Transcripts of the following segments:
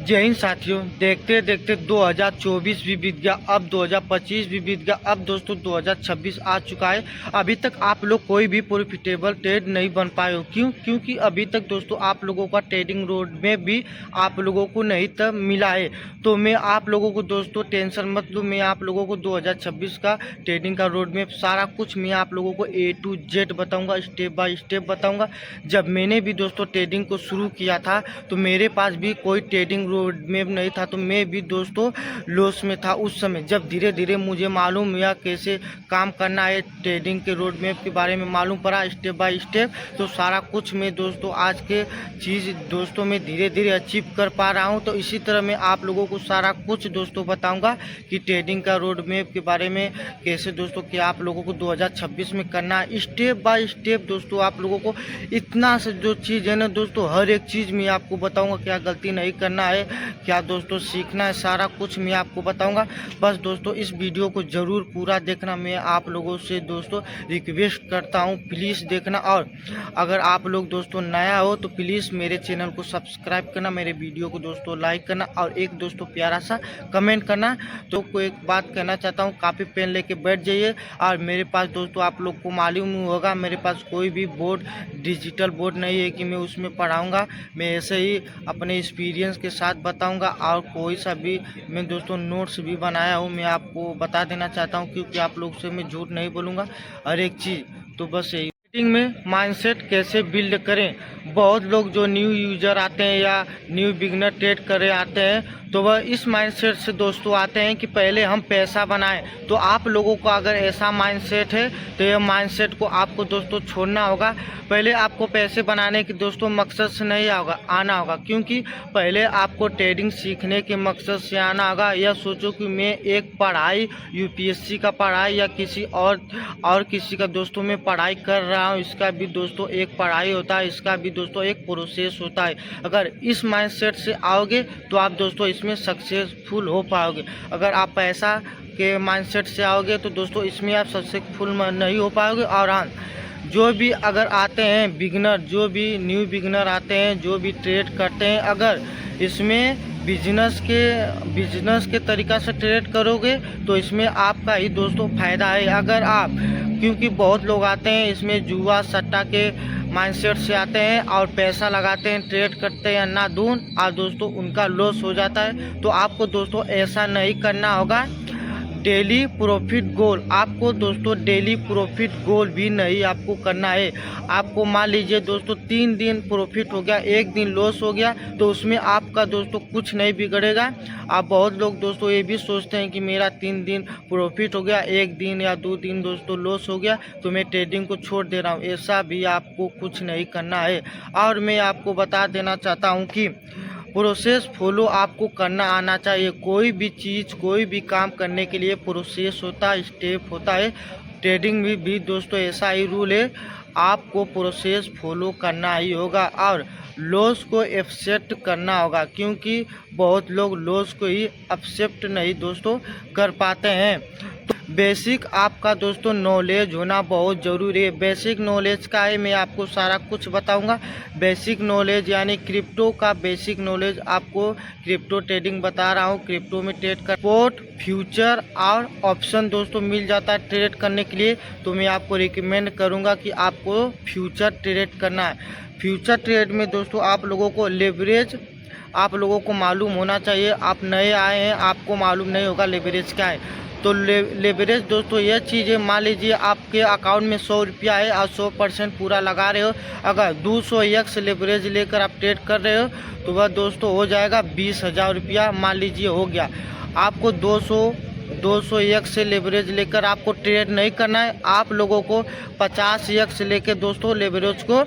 जय हिंद साथियों। देखते देखते 2024 भी बीत गया, अब 2025 भी बीत गया, अब दोस्तों 2026 आ चुका है। अभी तक आप लोग कोई भी प्रॉफिटेबल ट्रेड नहीं बन पाए हो। क्यों? क्योंकि अभी तक दोस्तों आप लोगों का ट्रेडिंग रोड में भी आप लोगों को नहीं तक मिला है। तो मैं आप लोगों को दोस्तों टेंशन मत लो, मैं आप लोगों को 2026 का ट्रेडिंग का रोड में सारा कुछ मैं आप लोगों को A to Z बताऊँगा, स्टेप बाय स्टेप बताऊँगा। जब मैंने भी दोस्तों ट्रेडिंग को शुरू किया था तो मेरे पास भी कोई ट्रेडिंग रोड मैप नहीं था, तो मैं भी दोस्तों लॉस में था उस समय। जब धीरे धीरे मुझे मालूम हुआ कैसे काम करना है, ट्रेडिंग के रोड मैप के बारे में मालूम पड़ा स्टेप बाय स्टेप, तो सारा कुछ मैं दोस्तों आज के चीज़ दोस्तों में धीरे धीरे अचीव कर पा रहा हूं। तो इसी तरह मैं आप लोगों को सारा कुछ दोस्तों बताऊंगा कि ट्रेडिंग का रोड मैप के बारे में कैसे दोस्तों कि आप लोगों को 2026 में करना है स्टेप बाय स्टेप। दोस्तों आप लोगों को इतना से जो चीज़ है ना दोस्तों, हर एक चीज़ मैं आपको बताऊंगा, क्या गलती नहीं करना है, क्या दोस्तों सीखना है, सारा कुछ मैं आपको बताऊंगा। बस दोस्तों इस वीडियो को ज़रूर पूरा देखना, मैं आप लोगों से दोस्तों रिक्वेस्ट करता हूं, प्लीज़ देखना। और अगर आप लोग दोस्तों नया हो तो प्लीज़ मेरे चैनल को सब्सक्राइब करना, मेरे वीडियो को दोस्तों लाइक करना और एक दोस्तों प्यारा सा कमेंट करना। तो कोई एक बात कहना चाहता हूँ, कापी पेन लेके बैठ जाइए। और मेरे पास दोस्तों आप लोग को मालूम होगा मेरे पास कोई भी बोर्ड डिजिटल बोर्ड नहीं है कि मैं उसमें पढ़ाऊँगा, मैं ऐसे ही अपने एक्सपीरियंस के साथ बताऊंगा। और कोई सा भी मैं दोस्तों नोट्स भी बनाया हूँ, मैं आपको बता देना चाहता हूँ, क्योंकि आप लोग से मैं झूठ नहीं बोलूँगा हर एक चीज़। तो बस यही ट्रेडिंग में माइंडसेट कैसे बिल्ड करें। बहुत लोग जो न्यू यूजर आते हैं या न्यू बिगनर ट्रेड करे आते हैं तो वह इस माइंडसेट से दोस्तों आते हैं कि पहले हम पैसा बनाएं। तो आप लोगों को अगर ऐसा माइंडसेट है तो यह माइंडसेट को आपको दोस्तों छोड़ना होगा। पहले आपको पैसे बनाने के दोस्तों मकसद से नहीं आना होगा, क्योंकि पहले आपको ट्रेडिंग सीखने के मकसद से आना होगा। यह सोचो कि मैं एक पढ़ाई UPSC का पढ़ाई या किसी और किसी का दोस्तों मैं पढ़ाई कर रहा हूँ, इसका भी दोस्तों एक पढ़ाई होता है, इसका भी दोस्तों एक प्रोसेस होता है। अगर इस माइंडसेट से आओगे तो आप दोस्तों इसमें सक्सेसफुल हो पाओगे। अगर आप पैसा के माइंडसेट से आओगे तो दोस्तों इसमें आप सक्सेसफुल नहीं हो पाओगे। और हाँ, जो भी अगर आते हैं बिगनर, जो भी न्यू बिगनर आते हैं, जो भी ट्रेड करते हैं, अगर इसमें बिजनेस के तरीक़ा से ट्रेड करोगे तो इसमें आपका ही दोस्तों फ़ायदा है। अगर आप, क्योंकि बहुत लोग आते हैं इसमें जुआ सट्टा के माइंडसेट से आते हैं और पैसा लगाते हैं, ट्रेड करते हैं अंधाधुन और दोस्तों उनका लॉस हो जाता है। तो आपको दोस्तों ऐसा नहीं करना होगा। डेली प्रॉफिट गोल, आपको दोस्तों डेली प्रॉफिट गोल भी नहीं आपको करना है। आपको मान लीजिए दोस्तों 3 दिन प्रॉफिट हो गया, 1 दिन लॉस हो गया, तो उसमें आपका दोस्तों कुछ नहीं बिगड़ेगा। आप बहुत लोग दोस्तों ये भी सोचते हैं कि मेरा 3 दिन प्रॉफिट हो गया, 1 दिन या 2 दिन दोस्तों लॉस हो गया तो मैं ट्रेडिंग को छोड़ दे रहा हूँ। ऐसा भी आपको कुछ नहीं करना है। और मैं आपको बता देना चाहता हूँ कि प्रोसेस फॉलो आपको करना आना चाहिए। कोई भी चीज़, कोई भी काम करने के लिए प्रोसेस होता है, स्टेप होता है। ट्रेडिंग में भी दोस्तों ऐसा ही रूल है, आपको प्रोसेस फॉलो करना ही होगा और लॉस को एक्सेप्ट करना होगा, क्योंकि बहुत लोग लॉस को ही एक्सेप्ट नहीं दोस्तों कर पाते हैं। तो बेसिक आपका दोस्तों नॉलेज होना बहुत ज़रूरी है। बेसिक नॉलेज का है, मैं आपको सारा कुछ बताऊंगा। बेसिक नॉलेज यानी क्रिप्टो का बेसिक नॉलेज, आपको क्रिप्टो ट्रेडिंग बता रहा हूँ। क्रिप्टो में ट्रेड कर स्पॉट, फ्यूचर और ऑप्शन दोस्तों मिल जाता है ट्रेड करने के लिए। तो मैं आपको रिकमेंड करूँगा कि आपको फ्यूचर ट्रेड करना है। फ्यूचर ट्रेड में दोस्तों आप लोगों को लेवरेज आप लोगों को मालूम होना चाहिए। आप नए आए हैं, आपको मालूम नहीं होगा लेवरेज क्या है। तो लेवरेज दोस्तों यह चीज़ है, मान लीजिए आपके अकाउंट में 100 रुपया है और 100% पूरा लगा रहे हो। अगर 200x लेवरेज लेकर आप ट्रेड कर रहे हो तो वह दोस्तों हो जाएगा 20,000 रुपया, मान लीजिए हो गया। आपको 200x से लेवरेज लेकर आपको ट्रेड नहीं करना है। आप लोगों को 50x लेकर दोस्तों लेवरेज को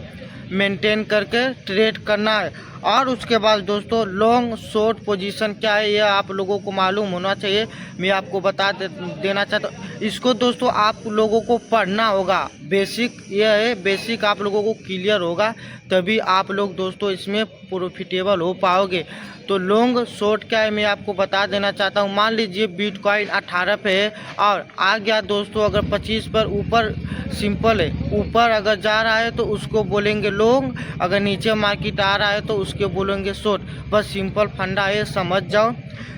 मेंटेन करके ट्रेड करना है। और उसके बाद दोस्तों लॉन्ग शॉर्ट पोजीशन क्या है यह आप लोगों को मालूम होना चाहिए। मैं आपको बता देना चाहता हूँ। इसको दोस्तों आप लोगों को पढ़ना होगा। बेसिक यह है, बेसिक आप लोगों को क्लियर होगा तभी आप लोग दोस्तों इसमें प्रॉफिटेबल हो पाओगे। तो लॉन्ग शॉर्ट क्या है मैं आपको बता देना चाहता हूँ। मान लीजिए बिटकॉइन 18 पे है और आ गया दोस्तों अगर 25 पर, ऊपर सिंपल है, ऊपर अगर जा रहा है तो उसको बोलेंगे लॉन्ग, अगर नीचे मार्केट आ रहा है तो उसके बोलेंगे शॉर्ट। बस सिंपल फंडा है, समझ जाओ।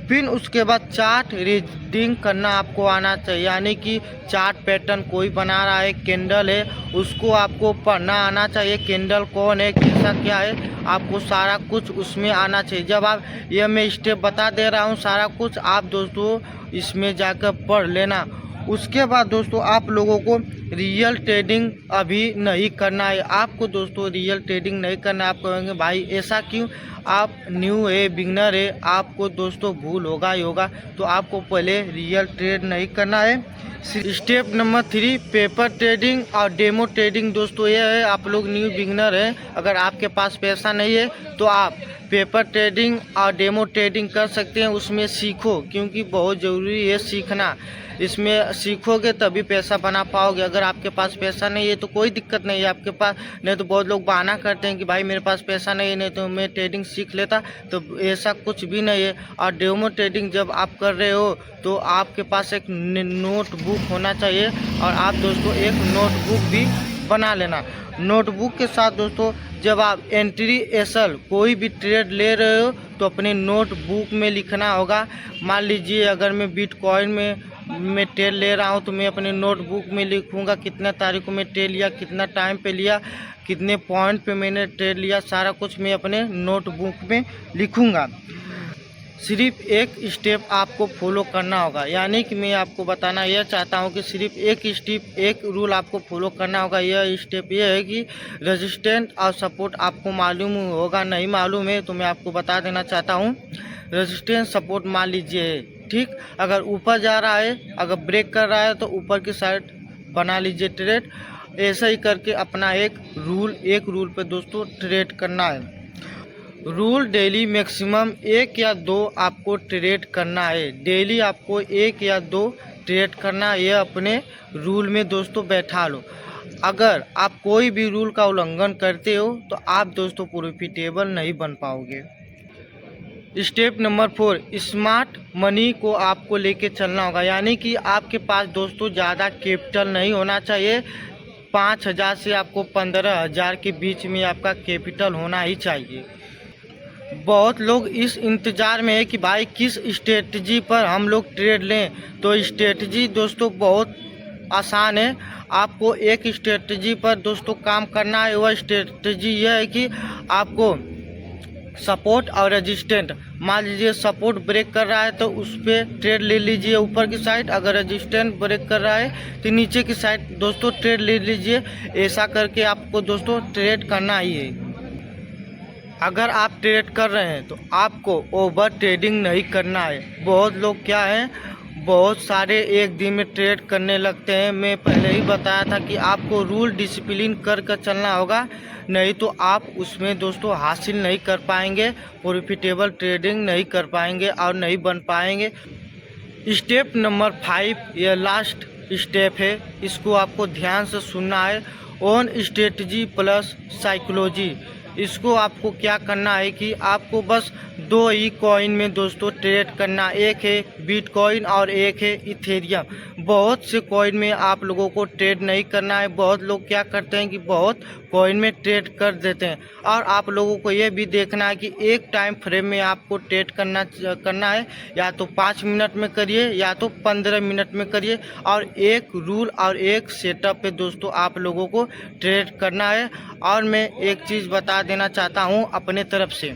फिर उसके बाद चार्ट रीडिंग करना आपको आना चाहिए, यानी कि चार्ट पैटर्न कोई बना रहा है, कैंडल है, उसको आपको पढ़ना आना चाहिए। कैंडल कौन है, कैसा क्या है, आपको सारा कुछ उसमें आना चाहिए। जब आप ये मैं स्टेप बता दे रहा हूँ सारा कुछ, आप दोस्तों इसमें जाकर पढ़ लेना। उसके बाद दोस्तों आप लोगों को रियल ट्रेडिंग अभी नहीं करना है। आपको दोस्तों रियल ट्रेडिंग नहीं करना है। आप कहेंगे भाई ऐसा क्यों, आप न्यू है, बिगनर है, आपको दोस्तों भूल होगा ही होगा। तो आपको पहले रियल ट्रेड नहीं करना है। स्टेप नंबर 3 पेपर ट्रेडिंग और डेमो ट्रेडिंग। दोस्तों ये है, आप लोग न्यू बिगनर हैं, अगर आपके पास पैसा नहीं है तो आप पेपर ट्रेडिंग और डेमो ट्रेडिंग कर सकते हैं। उसमें सीखो, क्योंकि बहुत ज़रूरी है सीखना। इसमें सीखोगे तभी पैसा बना पाओगे। अगर आपके पास पैसा नहीं है तो कोई दिक्कत नहीं है आपके पास, नहीं तो बहुत लोग बहाना करते हैं कि भाई मेरे पास पैसा नहीं है, नहीं तो मैं ट्रेडिंग सीख लेता। तो ऐसा कुछ भी नहीं है। और डेमो ट्रेडिंग जब आप कर रहे हो तो आपके पास एक नोटबुक होना चाहिए, और आप दोस्तों एक नोटबुक भी बना लेना। नोटबुक के साथ दोस्तों जब आप एंट्री एसल कोई भी ट्रेड ले रहे हो तो अपने नोटबुक में लिखना होगा। मान लीजिए अगर मैं बिटकॉइन में मैं ट्रेड ले रहा हूं तो मैं अपने नोटबुक में लिखूंगा कितना तारीख को मैं ट्रेड लिया, कितना टाइम पे लिया, कितने पॉइंट पे मैंने ट्रेड लिया, सारा कुछ मैं अपने नोटबुक में लिखूंगा। सिर्फ एक स्टेप आपको फॉलो करना होगा, यानी कि मैं आपको बताना यह चाहता हूं कि सिर्फ एक स्टेप, एक रूल आपको फॉलो करना होगा। यह स्टेप यह है कि रेजिस्टेंट और सपोर्ट आपको मालूम होगा, नहीं मालूम है तो मैं आपको बता देना चाहता हूं। रेजिस्टेंस सपोर्ट मान लीजिए, ठीक, अगर ऊपर जा रहा है, अगर ब्रेक कर रहा है तो ऊपर की साइड बना लीजिए ट्रेड। ऐसा ही करके अपना एक रूल पे दोस्तों ट्रेड करना है। रूल डेली मैक्सिमम 1 या 2 आपको ट्रेड करना है। डेली आपको 1 या 2 ट्रेड करना है, ये अपने रूल में दोस्तों बैठा लो। अगर आप कोई भी रूल का उल्लंघन करते हो तो आप दोस्तों प्रॉफिटेबल नहीं बन पाओगे। स्टेप नंबर 4 स्मार्ट मनी को आपको लेके चलना होगा, यानी कि आपके पास दोस्तों ज़्यादा कैपिटल नहीं होना चाहिए। 5,000 से आपको 15,000 के बीच में आपका कैपिटल होना ही चाहिए। बहुत लोग इस इंतज़ार में है कि भाई किस स्ट्रेटजी पर हम लोग ट्रेड लें, तो स्ट्रेटजी दोस्तों बहुत आसान है। आपको एक स्ट्रेटजी पर दोस्तों काम करना है। वह स्ट्रेटजी यह है कि आपको सपोर्ट और रेजिस्टेंट, मान लीजिए सपोर्ट ब्रेक कर रहा है तो उस पर ट्रेड ले लीजिए ऊपर की साइड, अगर रेजिस्टेंट ब्रेक कर रहा है तो नीचे की साइड दोस्तों ट्रेड ले लीजिए। ऐसा करके आपको दोस्तों ट्रेड करना ही है। अगर आप ट्रेड कर रहे हैं तो आपको ओवर ट्रेडिंग नहीं करना है। बहुत लोग क्या है, बहुत सारे एक दिन में ट्रेड करने लगते हैं। मैं पहले ही बताया था कि आपको रूल डिसिप्लिन कर चलना होगा, नहीं तो आप उसमें दोस्तों हासिल नहीं कर पाएंगे, प्रॉफिटेबल ट्रेडिंग नहीं कर पाएंगे और नहीं बन पाएंगे। स्टेप नंबर 5 यह लास्ट स्टेप है, इसको आपको ध्यान से सुनना है। On strategy plus psychology. इसको आपको क्या करना है कि आपको बस 2 ही कॉइन में दोस्तों ट्रेड करना, एक है बिटकॉइन और एक है इथेरियम। बहुत से कॉइन में आप लोगों को ट्रेड नहीं करना है। बहुत लोग क्या करते हैं कि बहुत कॉइन में ट्रेड कर देते हैं, और आप लोगों को ये भी देखना है कि एक टाइम फ्रेम में आपको ट्रेड करना है। या तो 5 मिनट में करिए या तो 15 मिनट में करिए, और एक रूल और एक सेटअप पे दोस्तों आप लोगों को ट्रेड करना है। और मैं एक चीज़ बता देना चाहता हूँ अपने तरफ से,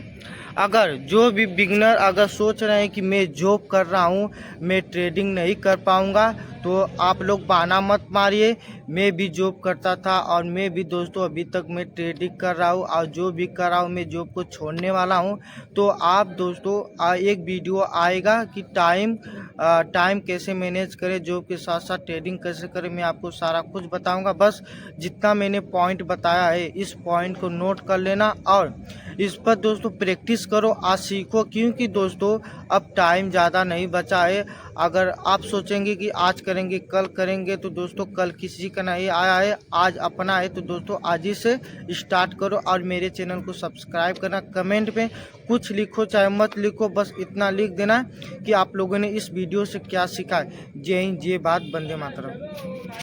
अगर जो भी बिगनर अगर सोच रहे हैं कि मैं जॉब कर रहा हूँ, मैं ट्रेडिंग नहीं कर पाऊँगा, तो आप लोग बहाना मत मारिए। मैं भी जॉब करता था और मैं भी दोस्तों अभी तक मैं ट्रेडिंग कर रहा हूँ, और जो भी कर रहा हूँ मैं जॉब को छोड़ने वाला हूँ। तो आप दोस्तों एक वीडियो आएगा कि टाइम कैसे मैनेज करें, जॉब के साथ साथ ट्रेडिंग कैसे करें, मैं आपको सारा कुछ बताऊंगा। बस जितना मैंने पॉइंट बताया है इस पॉइंट को नोट कर लेना और इस पर दोस्तों प्रैक्टिस करो, आज सीखो। क्योंकि दोस्तों अब टाइम ज़्यादा नहीं बचा है। अगर आप सोचेंगे कि आज करेंगे कल करेंगे, तो दोस्तों कल किसी का नहीं आया है, आज अपना है। तो दोस्तों आज ही से स्टार्ट करो, और मेरे चैनल को सब्सक्राइब करना। कमेंट में कुछ लिखो चाहे मत लिखो, बस इतना लिख देना कि आप लोगों ने इस वीडियो से क्या सीखा है। जय हिंद, जय भारत, वंदे मातरम।